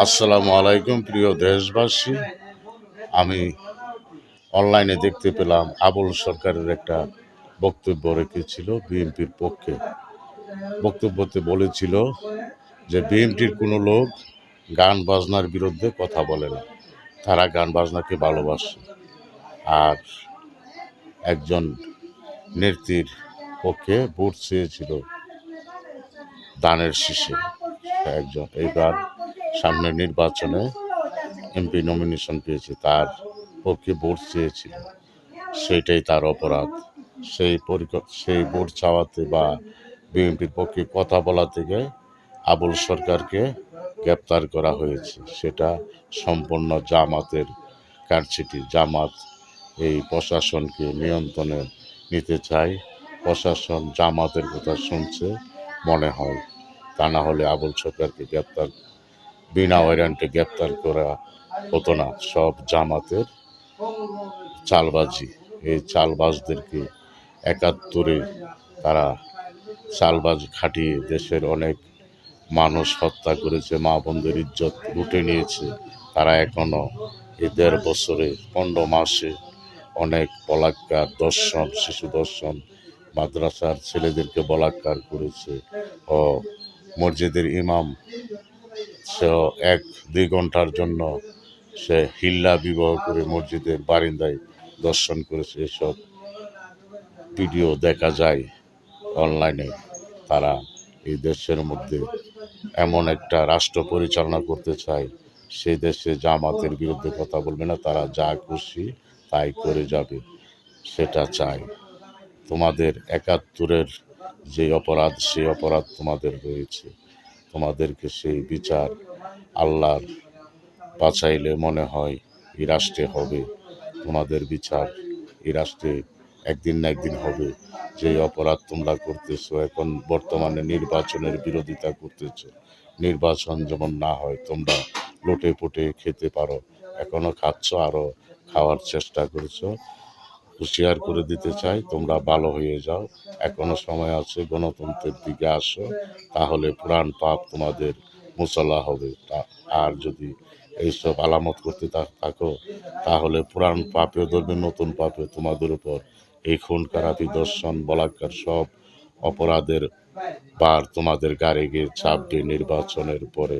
আসসালামু আলাইকুম প্রিয় দেশবাসী। আমি অনলাইনে দেখতে পেলাম আবুল সরকারের একটা বক্তব্য রেখেছিল বিএনপির পক্ষে। বক্তব্যতে বলেছিল যে বিএনপির কোনো লোক গান বাজনার বিরুদ্ধে কথা বলে না, তারা গান বাজনাকে ভালোবাসে। আর একজন নেত্রীর পক্ষে ভোট চেয়েছিল দানের শীষে। একজন এইবার সামনের নির্বাচনে এমপি নমিনেশন পেয়েছে, তার পক্ষে ভোট চেয়েছিল, সেটাই তার অপরাধ। সেই ভোট চাওয়াতে বা বিএনপির পক্ষে কথা বলা থেকে আবুল সরকারকে গ্রেপ্তার করা হয়েছে। সেটা সম্পূর্ণ জামাতের কারচুপি। জামাত এই প্রশাসনকে নিয়ন্ত্রণে নিতে চায়। প্রশাসন জামাতের কথা শুনছে মনে হয়, তা না হলে আবুল সরকারকে বিনা ওয়ারেন্টে গ্রেপ্তার করা হতো না। সব জামাতের চালবাজি। এই চালবাজদেরকে ৭১ তারা চালবাজ খাটিয়ে দেশের অনেক মানুষ হত্যা করেছে, মা বোনদের ইজ্জত লুটে নিয়েছে। তারা এখনো এই ১.৫ বছরে ১৫ মাসে অনেক বলাৎকার, ধর্ষণ, শিশু ধর্ষণ, মাদ্রাসার ছেলেদেরকে বলাৎকার করেছে। ও মসজিদের ইমাম সেও ১-২ ঘন্টার জন্য সে হিল্লা বিবাহ করে মসজিদের বারিন্দায় দর্শন করেছে। এসব ভিডিও দেখা যায় অনলাইনে। তারা এই দেশের মধ্যে এমন একটা রাষ্ট্র পরিচালনা করতে চায়, সেই দেশে জামাতের বিরুদ্ধে কথা বলবে না, তারা যা খুশি তাই করে যাবে, সেটা চায়। তোমাদের ৭১-এর যে অপরাধ, সেই অপরাধ তোমাদের রয়েছে। তোমাদেরকে সেই বিচার আল্লাহর বাঁচাইলে মনে হয় এই রাষ্ট্রে হবে। তোমাদের বিচার এই রাষ্ট্রে একদিন না একদিন হবে। যে অপরাধ তোমরা করতেছো, এখন বর্তমানে নির্বাচনের বিরোধিতা করতেছো। নির্বাচন যেমন না হয়, তোমরা লুটে পুটে খেতে পারো, এখনো খাচ্ছ, আরো খাওয়ার চেষ্টা করছো। হুঁশিয়ার করে দিতে চাই, তোমরা ভালো হয়ে যাও, এখনো সময় আছে, গণতন্ত্রের দিকে আসো, তাহলে পুরাণ পাপ তোমাদের মোচলা হবে। আর যদি এইসব আলামত করতে থাকো, তাহলে পুরাণ পাপেও ধরবে, নতুন পাপেও তোমাদের উপর এই খুন খারাপি, দর্শন, বলাৎকার সব অপরাধের ভার তোমাদের গাড়ি গিয়ে চাপবে নির্বাচনের পরে।